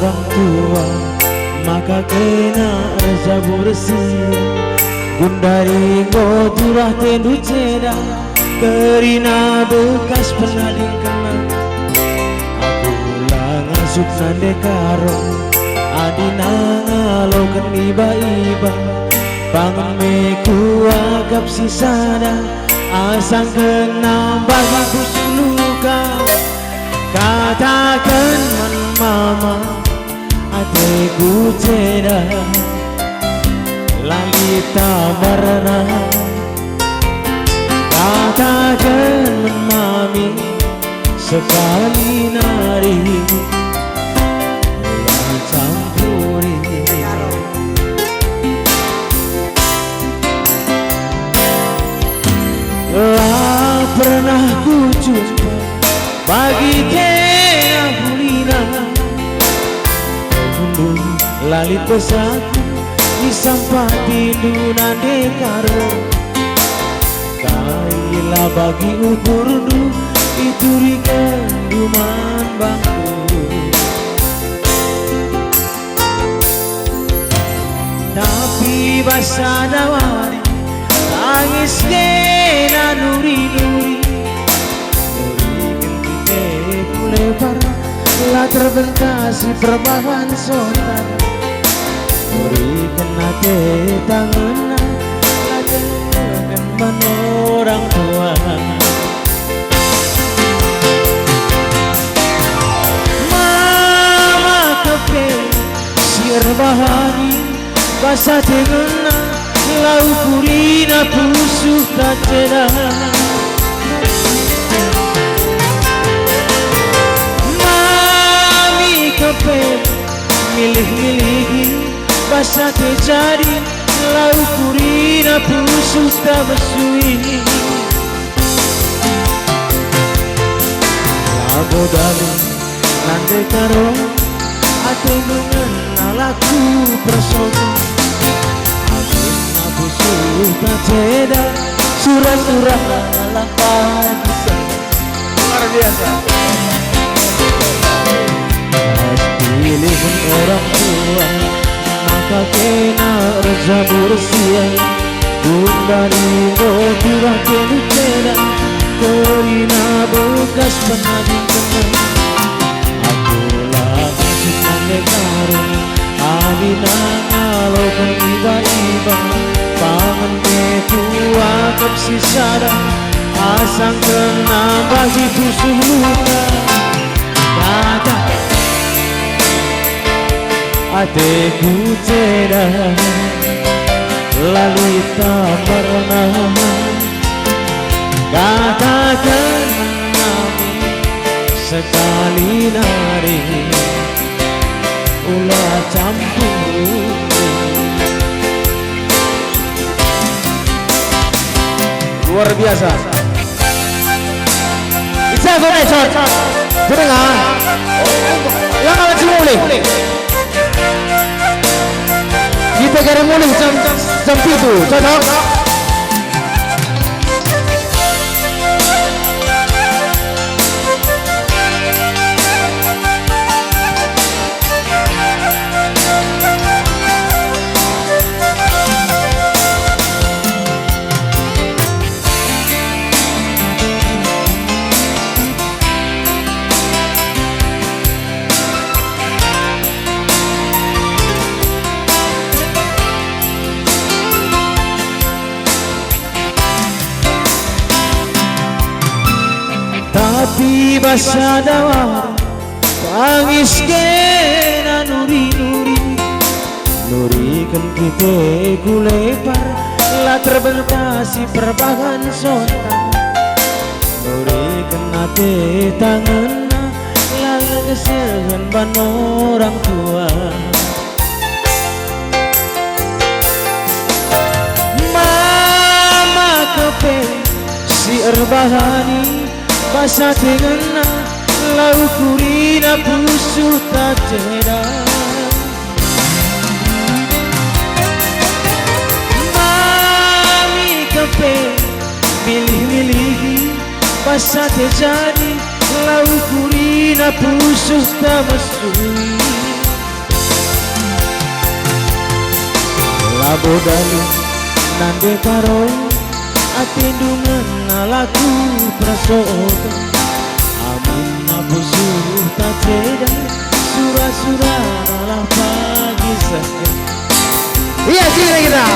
orang tua, maka kena rasa bersih. Gundari godurah tendu ceda, kerina bekas pernah dikenal. Aku lang asup nande karo, adina ngalokan iba-iba. Bangun meku agap sisada, asang kena bagi busuk luka. Katakan mama, ateku ceda, lalita warna. Katakan mami, sekali nari yang campuri. Lah pernah ku jumpa bagi kena hulina, mundur lalit besaku di sampah tindunan dekaro. Kailah bagi ukur du iturikan duman bangku. Tapi basa dawari tangis kena nuri-nuri. Lebar lah terbentasi perbahan sontan, berikan hati tangan lagi dengan orang tua. Mama kepen siar bahani basah dengan lau purina pusuh tak ceda. Milih-milih basa terjadi lau purina pusus tak bersui. Lago dalu nande karo ate mengenalaku persona. Amin nabusu tak ceda surah-surah lapan. Luar biasa. Pilihan orang tua, maka kena rasa bersih. Gundari godurah tendu ceda, kerina bekas pernah dikenal. Akulah asup nande karo, adina ngalokan iba-iba. Pangan ketua kep sisada, asang kena bagi tusuk luka. Kata ateku ceda, lalita warna. Katakan mami, sekali nari ulah campur. Luar biasa. Bisa boleh cor, dengar. Yang kalau cuma boleh. Kita kira mulai jam 7, cocok? Tapi basa dawa tangis kena nuri-nuri. Nurikan kita gulepar lah terbentasi perbahan sontan. Nurikan hati tangan lah keserhan ban orang tua. Mama kepen si erbahani basa dengan lau kurina pusuh tak ceda. Mami kepen milih-milih basa terjadi lau kurina pusuh tak bersui. Abo dalu nande karo atindungan ngalaku prasoto amun abu suruh tak beda surah-surah malah pagi saja. Iya sih kita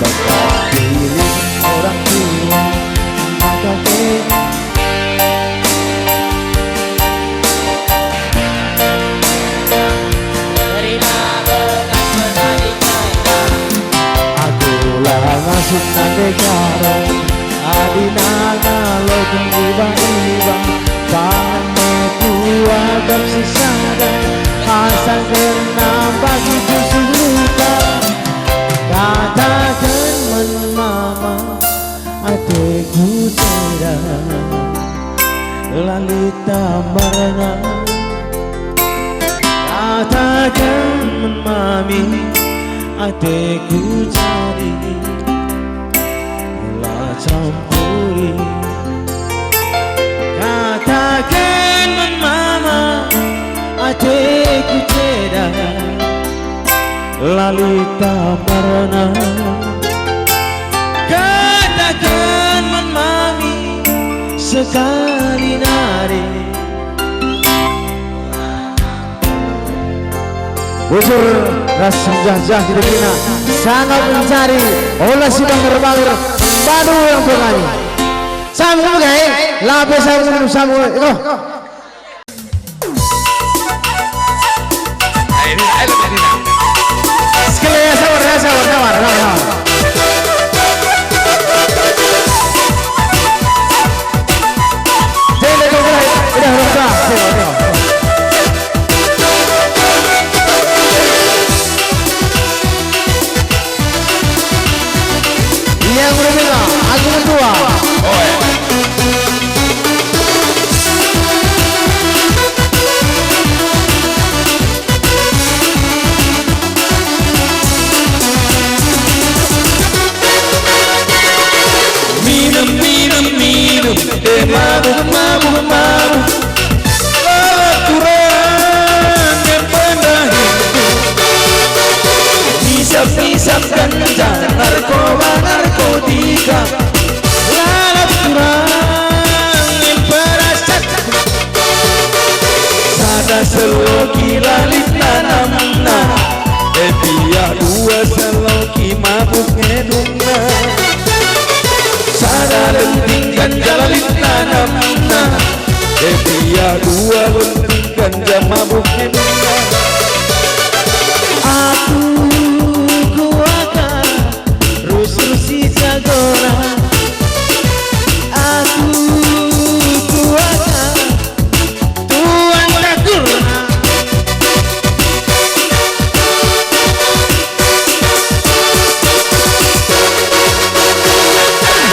tetap pilih orang tua maka kita masuk nande karo adina ngalogeng iba-iba pangannya kuagap sesada asal kenam bagi luka katakan men mama adekku tidak lalita marana katakan men mami adekku jadi campuri katakan men mama adekku tidak lalita marana katakan men mami sekali nari bujur rasa jajah di dina sangat mencari oleh sidang berbaur baru yang berani sama guys lapis sama itu sekali ya sabar yang berbeda, aku kedua. Oh ya. Minum, mabuk. Aturan yang pernah hisap ganja, narkotika lalap kurang yang perasat sada seloki lalit tanamna dia dua seloki mabuk ngedungna sada lenting ganja lalit tanamna dia dua lenting ganja mabuk ngedungna Rusi jagora aku kuatkan tuan takuna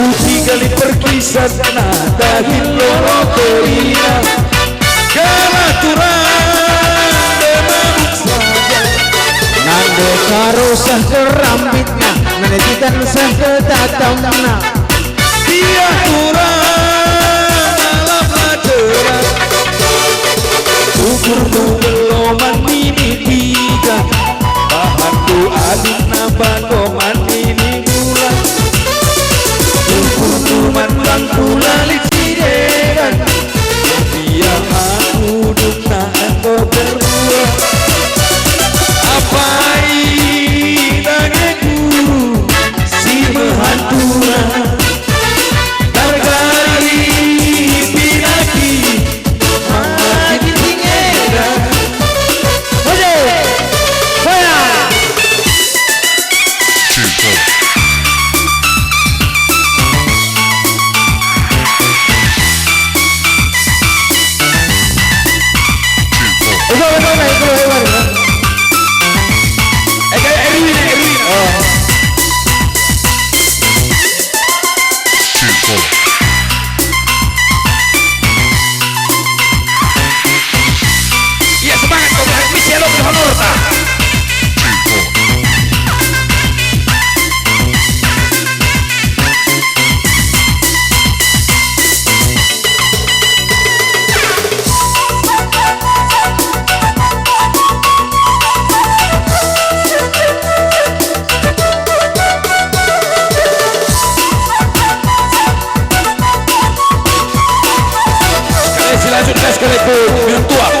bukti kali perkisah nada hilolo korina kelaturan demamuk saja nande karusah kerambitnya menetikan sah kedatamna dia kurang alam ajaran ukur tu beloman mini tiga bahan tu aduk nambah koman mini gula ukur tu mandang lalit sideran dia aku dukna engkau berdua apa ini si berhanturan sekalipun virtual.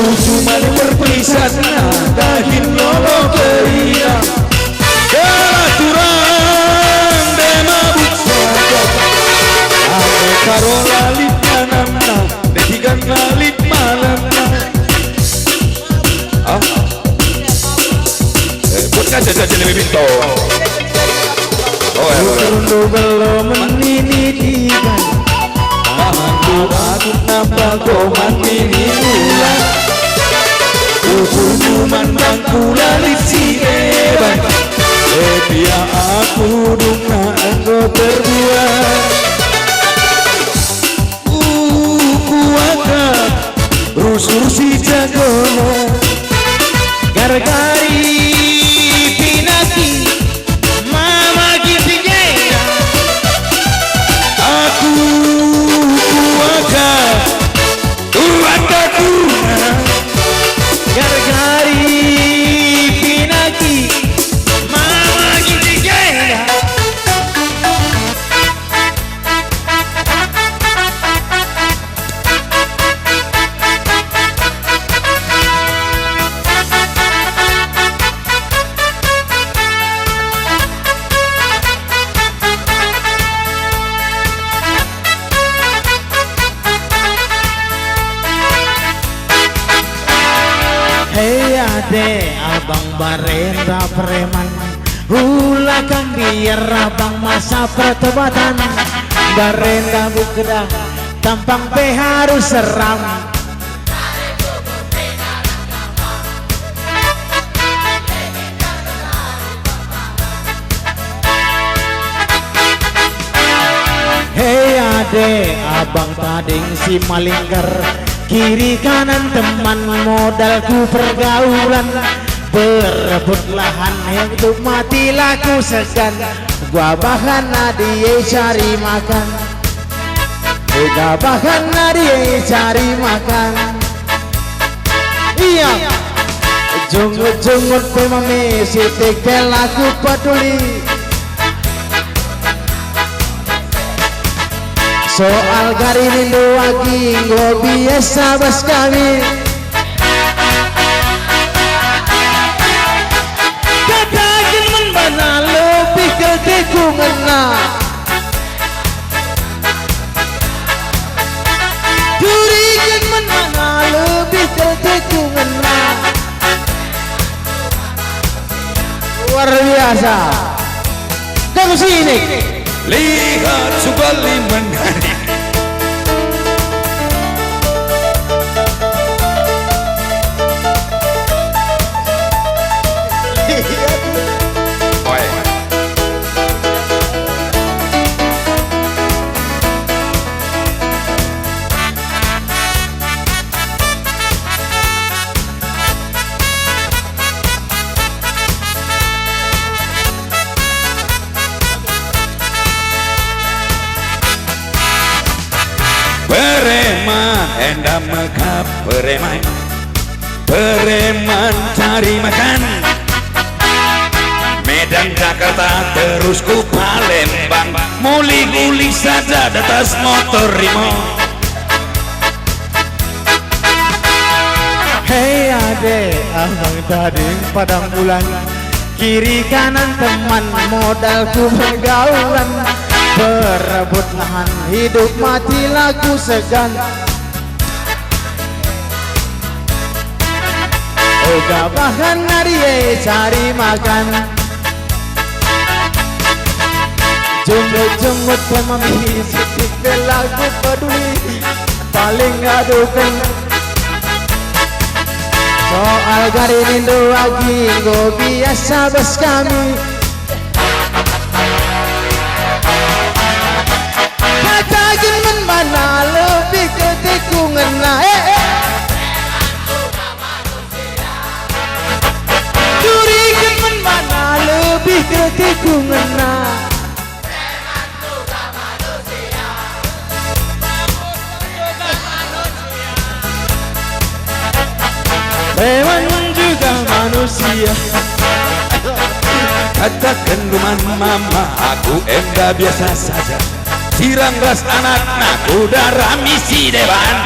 Cuman perpisahan dahin lolo keria kelaturan de mabuk saja ame karo lalit manamna detikan lalit malamna buat kaca lebih pintu Lu belum meninidikan Aku nampak kau mati ulang Hukuman bangku lalit si eban dia aku dunga engkau terbuat Kuaka rusur si jagono Gargari pinati Mama gitu jaya Aku kuaka Kuaka kuna Gargari pinati Mama gitu jaya Hei ade abang barenda preman Hula kang biar abang masa pertobatan Barenda bukda tampang pe harus seram Hei ade abang tading si malingker Kiri kanan teman modalku pergaulan Berebut lahan hidup mati laku segan Gua bahkan adie cari makan Gua bahkan adie cari makan Iya Jungut-jungut pemami sitik laku peduli Soal gari rindu lagi gua biasa bas kami Katakan membana lebih ke tekungena Curikan membana lebih ke tekungena Luar biasa Kamu sini Lihat subali menari Preman endam megap Preman cari makan Medan Jakarta terus ku Palembang Muli-guli saja atas motor rimo Hei ade abang tading padang bulan Kiri kanan teman modalku pergaulan Berebut lahan hidup mati laku segan Oga bahkan adie cari makan Jumut-jumut pemami sitik laku peduli Paling adukan Soal gari rindu lagi gua biasa bas kami Katakan mana lebih ke tikungan hewan juga manusia. Katakan luman mama, aku enggak biasa saja. Cirang ras anak naku darah misi dewan.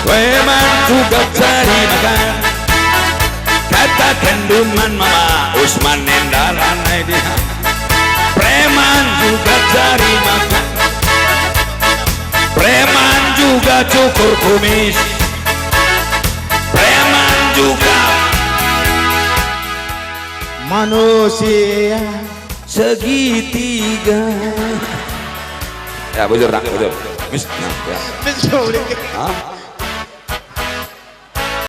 Preman juga cari makan. Katakan luman mama, Usman nendalan dia. Preman juga cari makan. Preman juga cukur kumis. Preman juga Manusia segitiga. Ya bujur nak bujur. Mis, nah, ya. menculik Hah?